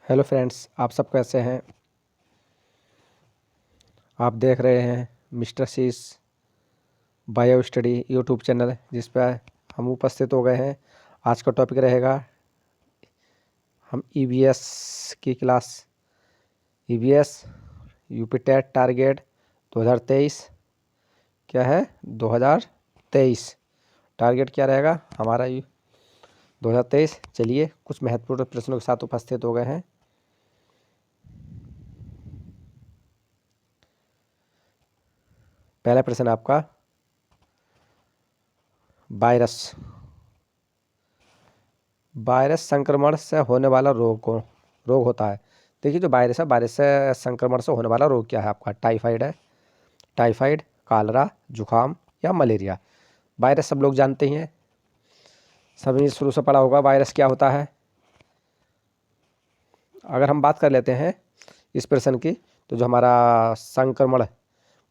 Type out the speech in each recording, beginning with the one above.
Hello friends, आप सब कैसे हैं। आप देख रहे हैं मिस्टर सीस बायो स्टडी यूट्यूब चैनल, जिस पर हम उपस्थित हो गए हैं। आज का टॉपिक रहेगा हम ईवीएस की class, EVS UP TET target 2023 क्या है। 2023 टारगेट क्या रहेगा हमारा 2023। चलिए कुछ महत्वपूर्ण प्रश्नों के साथ उपस्थित हो गए हैं। पहला प्रश्न आपका, वायरस संक्रमण से होने वाला रोग होता है। देखिए जो वायरस है, वायरस से संक्रमण से होने वाला रोग क्या है आपका। टाइफाइड है, टाइफाइड, कालरा, जुखाम या मलेरिया। वायरस सब लोग जानते ही हैं, सभी शुरू से पढ़ा होगा वायरस क्या होता है। अगर हम बात कर लेते हैं इस प्रश्न की, तो जो हमारा संक्रमण,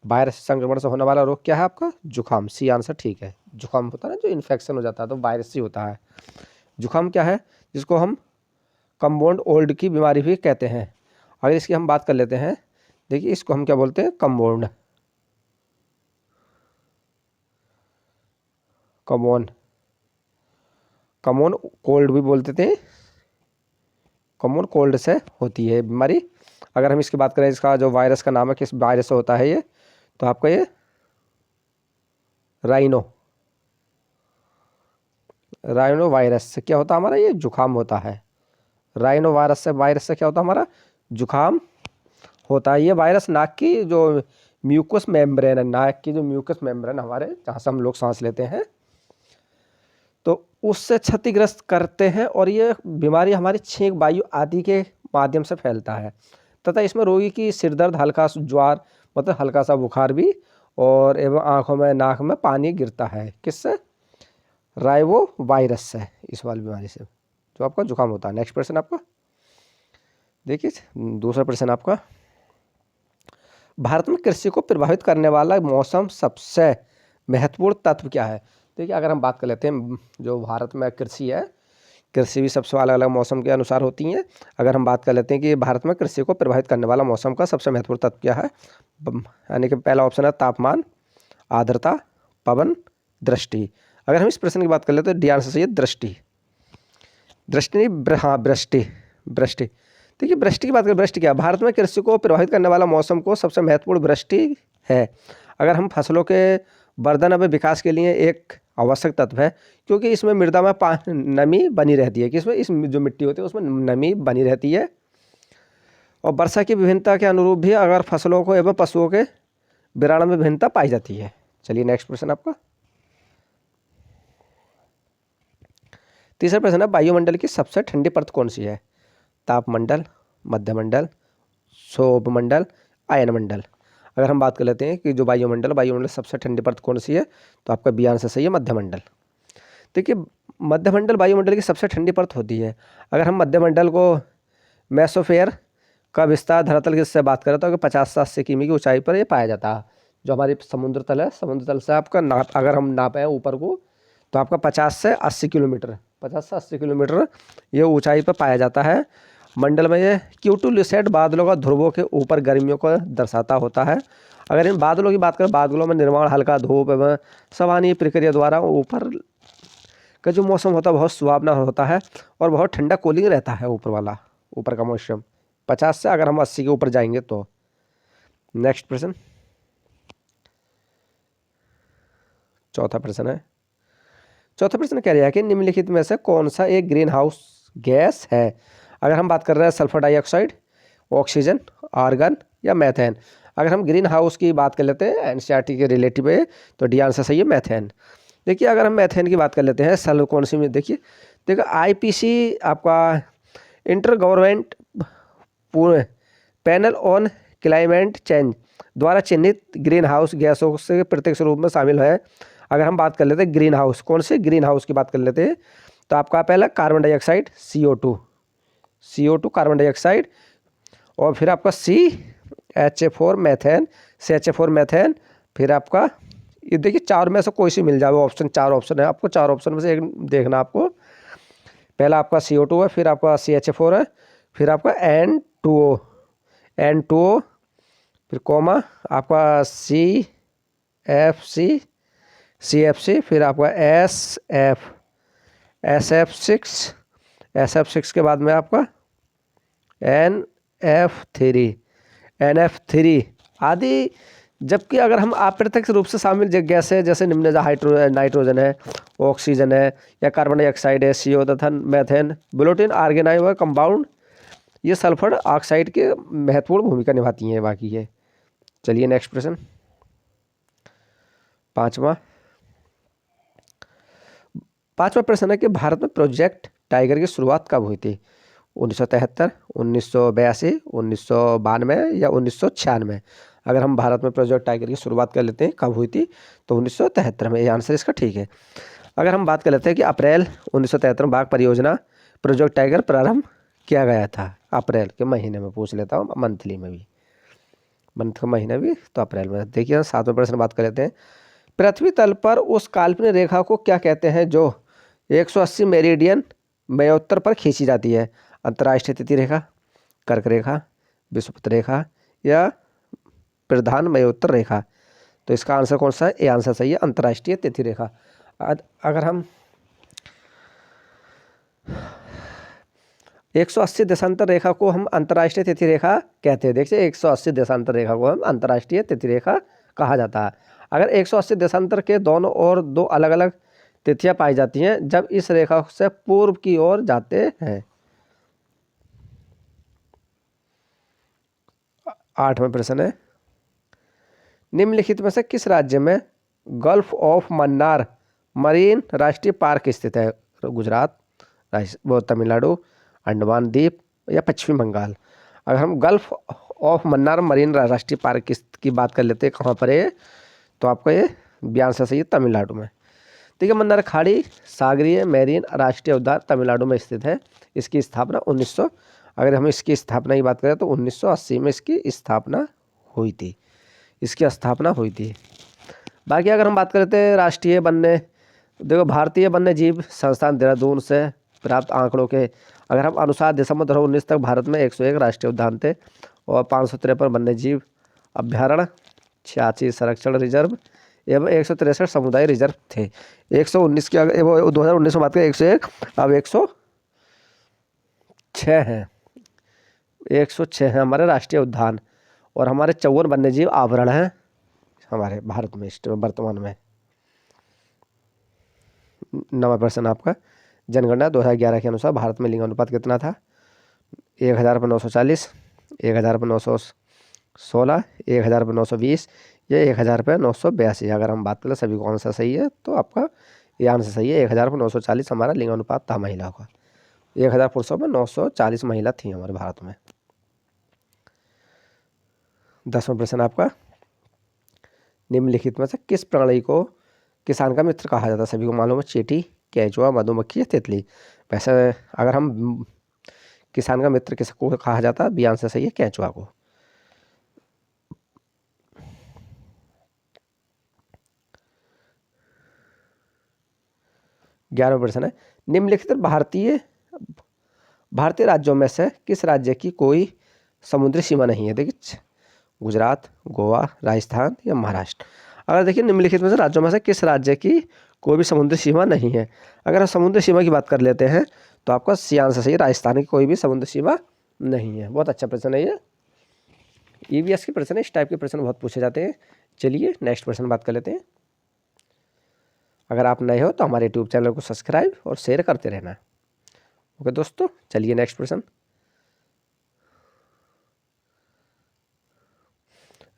वायरस संक्रमण से होने वाला रोग क्या है आपका, जुखाम। सी आंसर ठीक है। जुखाम होता है ना, जो इन्फेक्शन हो जाता है तो वायरस ही होता है। जुखाम क्या है, जिसको हम कंपाउंड ओल्ड की बीमारी भी कहते हैं। अगर इसकी हम बात कर लेते हैं, देखिए इसको हम क्या बोलते हैं, कंपाउंड कमोन कमोन कोल्ड भी बोलते थे। कमोन कोल्ड से होती है बीमारी। अगर हम इसकी बात करें, इसका जो वायरस का नाम है, किस वायरस से होता है ये, तो आपका ये राइनो वायरस से क्या होता है हमारा, ये जुखाम होता है। राइनो वायरस से क्या होता है हमारा, जुखाम होता है। ये वायरस नाक की जो म्यूकस मेम्ब्रेन है, नाक की जो म्यूकस मेम्ब्रेन हमारे, जहाँ से हम लोग सांस लेते हैं, तो उससे क्षतिग्रस्त करते हैं। और ये बीमारी हमारी छींक, वायु आदि के माध्यम से फैलता है तथा इसमें रोगी की सिरदर्द, हल्का ज्वार मतलब हल्का सा बुखार भी, और एवं आँखों में, नाक में पानी गिरता है। किससे, राइवो वायरस से, इस वाली बीमारी से जो आपका जुकाम होता है। नेक्स्ट प्रश्न आपका, देखिए दूसरा प्रश्न आपका, भारत में कृषि को प्रभावित करने वाला मौसम सबसे महत्वपूर्ण तत्व क्या है। देखिए अगर हम बात कर लेते हैं, जो भारत में कृषि है, कृषि भी सबसे अलग अलग मौसम के अनुसार होती हैं। अगर हम बात कर लेते हैं कि भारत में कृषि को प्रभावित करने वाला मौसम का सबसे महत्वपूर्ण तत्व क्या है, यानी कि पहला ऑप्शन है तापमान, आर्द्रता, पवन, दृष्टि। अगर हम इस प्रश्न की बात कर लेते हैं, डी आंसर सही है दृष्टि। दृष्टि नहीं हाँ, वृष्टि। वृष्टि, देखिए वृष्टि की बात करें, वृष्टि क्या है, भारत में कृषि को प्रभावित करने वाला मौसम को सबसे महत्वपूर्ण वृष्टि है। अगर हम फसलों के वर्धन एवं विकास के लिए एक आवश्यक तत्व है, क्योंकि इसमें मृदा में नमी बनी रहती है। किसमें, इस जो मिट्टी होती है उसमें नमी बनी रहती है। और वर्षा की विभिन्नता के अनुरूप भी अगर फसलों को एवं पशुओं के विराण में विभिन्नता पाई जाती है। चलिए नेक्स्ट प्रश्न आपका, तीसरा प्रश्न है, वायुमंडल की सबसे ठंडी परत कौन सी है। तापमंडल, मध्यमंडल, क्षोभमंडल, आयनमंडल। अगर हम बात कर लेते हैं कि जो वायुमंडल सबसे ठंडी परत कौन सी है, तो आपका बी आंसर सही है मध्यमंडल। देखिए मध्यमंडल वायुमंडल की सबसे ठंडी परत होती है। अगर हम मध्यमंडल को मेसोफेयर का विस्तार धरातल से बात करें, तो 50 से 80 किमी की ऊंचाई पर ये पाया जाता है। जो हमारी समुद्र तल है, समुद्र तल से आपका नाप, अगर हम नापें ऊपर को, तो आपका 50 से 80 किलोमीटर, 50 से 80 किलोमीटर ये ऊंचाई पर पाया जाता है। मंडल में ये Q2 लुसेट बादलों का ध्रुवों के ऊपर गर्मियों को दर्शाता होता है। अगर इन बादलों की बात करें, बादलों में निर्माण हल्का धूप एवं सवानी प्रक्रिया द्वारा ऊपर का जो मौसम होता है बहुत सुहावना होता है और बहुत ठंडा कूलिंग रहता है। ऊपर का मौसम 50 से अगर हम 80 के ऊपर जाएंगे तो। नेक्स्ट प्रश्न, चौथा प्रश्न है। चौथा प्रश्न कह रहा है कि निम्नलिखित में से कौन सा एक ग्रीन हाउस गैस है। अगर हम बात कर रहे हैं सल्फर डाइऑक्साइड, ऑक्सीजन, आर्गन या मैथेन। अगर हम ग्रीन हाउस की बात कर लेते हैं एनसीईआरटी के रिलेटिव है, तो डी आंसर सही है मैथेन। देखिए अगर हम मैथेन की बात कर लेते हैं, सल कौन सी में, देखिए आईपीसी आपका inter government panel on climate change द्वारा चिन्हित ग्रीन हाउस गैसों से प्रत्यक्ष रूप में शामिल है। अगर हम बात कर लेते हैं ग्रीन हाउस, कौन से ग्रीन हाउस की बात कर लेते हैं, तो आपका पहला carbon dioxide CO2 carbon dioxide, और फिर आपका CH4 मैथेन, CH4 मैथेन, फिर आपका ये देखिए चार में से कोई सी मिल जाए ऑप्शन, चार ऑप्शन है आपको, चार ऑप्शन में से एक देखना आपको। पहला आपका CO2 है, फिर आपका CH4 है, फिर आपका N2O, N2O, फिर कोमा आपका CFC, CFC, फिर आपका SF6, SF6 के बाद में आपका NF3, NF3 आदि। जबकि अगर हम अप्रत्यक्ष रूप से शामिल गैस है जैसे निम्न नाइट्रोजन है, ऑक्सीजन है, या कार्बन डाइऑक्साइड है, CO, तथा मेथेन, ब्यूटेन, आर्गेनाइन व कंपाउंड, ये सल्फर ऑक्साइड के महत्वपूर्ण भूमिका निभाती हैं बाकी है। चलिए नेक्स्ट प्रश्न, पांचवा प्रश्न है कि भारत में प्रोजेक्ट टाइगर की शुरुआत कब हुई थी? 1973, 1982, 1992 या 1996? अगर हम भारत में प्रोजेक्ट टाइगर की शुरुआत कर लेते हैं कब हुई थी, तो 1973 में, ये आंसर इसका ठीक है। अगर हम बात कर लेते हैं कि अप्रैल 1973 बाघ परियोजना प्रोजेक्ट टाइगर प्रारंभ किया गया था, अप्रैल के महीने में पूछ लेता हूँ, मंथली में भी, मंथ का महीना भी, तो अप्रैल में। देखिए सातवें प्रश्न बात कर लेते हैं, पृथ्वी तल पर उस काल्पनिक रेखा को क्या कहते हैं जो 180 मेरिडियन मयोत्तर पर खींची जाती है? अंतर्राष्ट्रीय तिथि रेखा, कर्क रेखा, विषुवत रेखा, या प्रधान मयोत्तर रेखा? तो इसका आंसर कौन सा है? ये आंसर सही है, अंतर्राष्ट्रीय तिथि रेखा। अगर हम 180 देशांतर रेखा को हम अंतर्राष्ट्रीय तिथि रेखा कहते हैं। देखिए 180 देशांतर रेखा को हम अंतर्राष्ट्रीय तिथि रेखा कहा जाता है। अगर 180 देशांतर के दोनों ओर दो अलग अलग तिथियां पाई जाती हैं जब इस रेखा से पूर्व की ओर जाते हैं। आठवां प्रश्न है, निम्नलिखित में से किस राज्य में गल्फ ऑफ मन्नार मरीन राष्ट्रीय पार्क स्थित है? गुजरात, वो तमिलनाडु, अंडमान द्वीप, या पश्चिम बंगाल? अगर हम गल्फ ऑफ मन्नार मरीन राष्ट्रीय पार्क की बात कर लेते हैं, कहाँ पर है, तो आपका ये बयान से सही है, तमिलनाडु में। ठीक है, मन्नार खाड़ी सागरीय मैरीन राष्ट्रीय उद्यान तमिलनाडु में स्थित है। इसकी स्थापना 1900, अगर हम इसकी स्थापना की बात करें तो 1980 में इसकी स्थापना हुई थी, इसकी स्थापना हुई थी। बाकी अगर हम बात करते हैं राष्ट्रीय वन्य, देखो भारतीय वन्य जीव संस्थान देहरादून से प्राप्त आंकड़ों के अगर हम अनुसार दिसंबर 2019 तक भारत में 101 राष्ट्रीय उद्यान थे और 553 वन्य जीव अभ्यारण्य, 86 संरक्षण रिजर्व एवं 163 समुदाय रिजर्व थे। 119 की अगर 2019 में बात करें 101, अब 106 हैं, 106 हैं हमारे राष्ट्रीय उद्यान, और हमारे 54 वन्यजीव आवरण हैं हमारे भारत में वर्तमान में। नवा प्रश्न आपका, जनगणना 2011 के अनुसार भारत में लिंगानुपात कितना था? 1000 पर 940, 1000 पर 916, 1000 पर 920, या 1000 पर 982? अगर हम बात करें सभी को आंसर सही है, तो आपका ये आंसर सही है, 1000 पर 940 हमारा लिंगानुपात था महिला का। 1000 पुरुषों में 940 महिला थी हमारे भारत में। 10वां प्रश्न आपका, निम्नलिखित में से किस प्राणी को किसान का मित्र कहा जाता है? सभी को मालूम है, चींटी, केंचुआ, मधुमक्खी या तितली? वैसे अगर हम किसान का मित्र किसको कहा जाता है, बी आंसर सही है, केंचुआ को। 11वां प्रश्न है, निम्नलिखित भारतीय राज्यों में से किस राज्य की कोई समुद्री सीमा नहीं है? देखिए गुजरात, गोवा, राजस्थान या महाराष्ट्र? अगर देखिए निम्नलिखित में से राज्यों में से किस राज्य की कोई भी समुद्री सीमा नहीं है? अगर हम समुद्री सीमा की बात कर लेते हैं तो आपका सी आंसर सही है, राजस्थान की कोई भी समुद्री सीमा नहीं है। बहुत अच्छा प्रश्न है ये, ईवीएस के प्रश्न है, इस टाइप के प्रश्न बहुत पूछे जाते हैं। चलिए नेक्स्ट प्रश्न बात कर लेते हैं। अगर आप नए हो तो हमारे यूट्यूब चैनल को सब्सक्राइब और शेयर करते रहना। ओके दोस्तों, चलिए नेक्स्ट प्रश्न,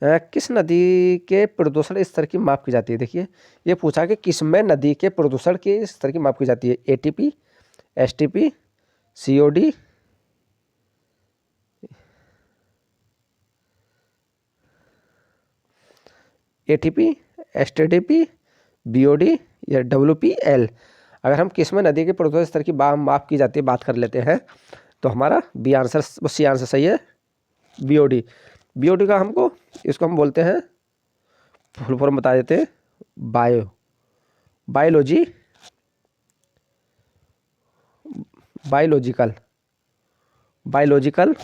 किस नदी के प्रदूषण स्तर की माप की जाती है? देखिए ये पूछा कि किसमें नदी के प्रदूषण के स्तर की माप की जाती है? ATP, STP, COD, ATP, STDP, BOD या डब्ल्यूपीएल? अगर हम किसमें नदी के प्रदूषण स्तर की माप की जाती है बात कर लेते हैं तो हमारा बी आंसर, सी आंसर सही है, बीओडी। बीओडी का हमको, इसको हम बोलते हैं, फुल फॉर्म बता देते हैं, बायोलॉजिकल बायोलॉजिकल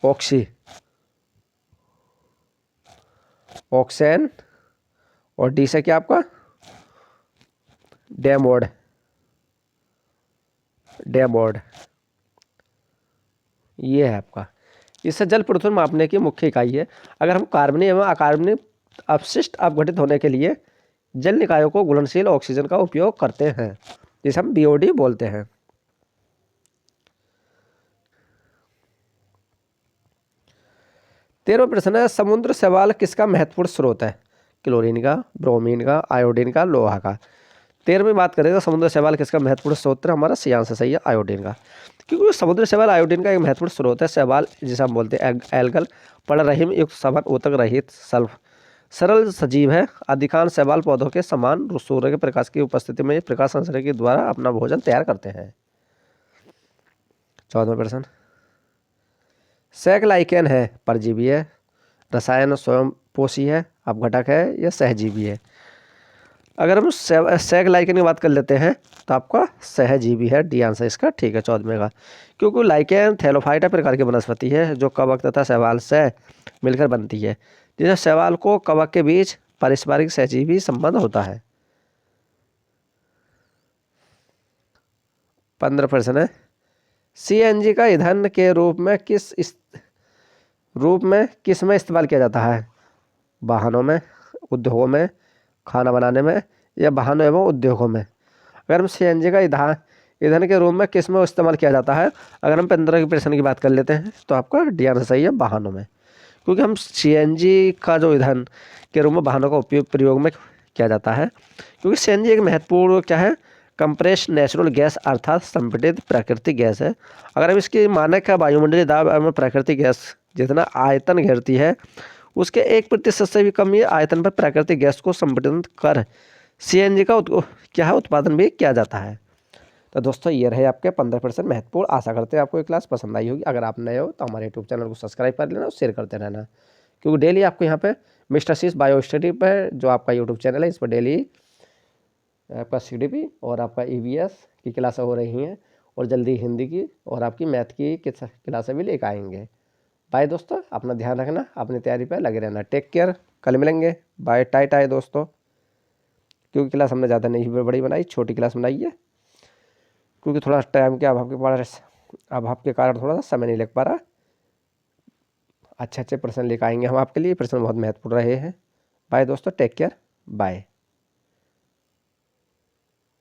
ऑक्सीजन, और डी से क्या आपका डेमोड, ये है आपका। इससे जल प्रदूषण मापने की मुख्य इकाई है। अगर हम कार्बनिक एवं अकार्बनिक अपशिष्ट अपघटित होने के लिए जल निकायों को घुलनशील ऑक्सीजन का उपयोग करते हैं, जिसे हम बीओडी बोलते हैं। तेरहवां प्रश्न है, समुद्र शैवाल किसका महत्वपूर्ण स्रोत है? क्लोरीन का, ब्रोमीन का, आयोडीन का, लोहा का। 13वीं बात करेगा समुद्र शैवाल किसका महत्वपूर्ण स्रोत है, हमारा सी आंसर सही है आयोडीन का, क्योंकि समुद्र शैवाल आयोडीन का एक महत्वपूर्ण स्रोत है। शैवाल जिसे हम बोलते हैं एल्गल पर्णरहिम युक्त सघन ऊतक रहित सल्फ सरल सजीव है। अधिकांश शैवाल पौधों के समान सूर्य के प्रकाश की उपस्थिति में प्रकाश संश्लेषण के द्वारा अपना भोजन तैयार करते हैं। 14वां प्रश्न, सैकलाइकेन है, परजीवी है, रसायन स्वयं पोषी है, अपघटक है या सहजीवी है? अगर हम सैकलाइकेन की बात कर लेते हैं तो आपका सहजीवी है, डी आंसर इसका ठीक है 14वें का, क्योंकि लाइकेन थैलोफाइटा प्रकार की वनस्पति है जो कवक तथा शैवाल से मिलकर बनती है, जिससे शैवाल को कवक के बीच पारस्परिक सहजीवी संबंध होता है। 15 प्रश्न है, सीएनजी का ईंधन के रूप में किस में इस्तेमाल किया जाता है? वाहनों में, उद्योगों में, खाना बनाने में या वाहनों एवं उद्योगों में? अगर हम सीएनजी का ईंधन के रूप में किस में इस्तेमाल किया जाता है, अगर हम 15 की प्रश्न की बात कर लेते हैं तो आपका डी आंसर सही है वाहनों में, क्योंकि हम सीएनजी का जो ईंधन के रूप में वाहनों का प्रयोग में किया जाता है, क्योंकि सीएनजी एक महत्वपूर्ण क्या है, कंप्रेस्ड नेचुरल गैस अर्थात संपीड़ित प्राकृतिक गैस है। अगर हम इसकी मानक का वायुमंडलीय दाब एवं प्राकृतिक गैस जितना आयतन घेरती है उसके 1% से भी कम आयतन पर प्राकृतिक गैस को संपीड़ित कर सीएनजी का क्या है उत्पादन भी किया जाता है। तो दोस्तों ये रहे आपके 15% महत्वपूर्ण। आशा करते हैं आपको ये क्लास पसंद आई होगी। अगर आप नए हो तो हमारे यूट्यूब चैनल को सब्सक्राइब कर लेना और शेयर करते रहना, क्योंकि डेली आपको यहाँ पे मिस्टर शीस बायो स्टडी पर जो आपका यूट्यूब चैनल है इस पर डेली आपका सीडीपी और आपका ईवीएस की क्लासें हो रही हैं, और जल्दी हिंदी की और आपकी मैथ की क्लासें भी लेकर आएंगे। बाय दोस्तों, अपना ध्यान रखना, अपनी तैयारी पर लगे रहना। टेक केयर, कल मिलेंगे। बाय, टाई दोस्तों, क्योंकि क्लास हमने ज़्यादा नहीं बड़ी बनाई, छोटी क्लास बनाई है, क्योंकि थोड़ा टाइम के अभाव के कारण थोड़ा सा समय नहीं लग पा रहा। अच्छे प्रश्न लेकर आएंगे हम आपके लिए, प्रश्न बहुत महत्वपूर्ण रहे हैं। बाय दोस्तों, टेक केयर, बाय।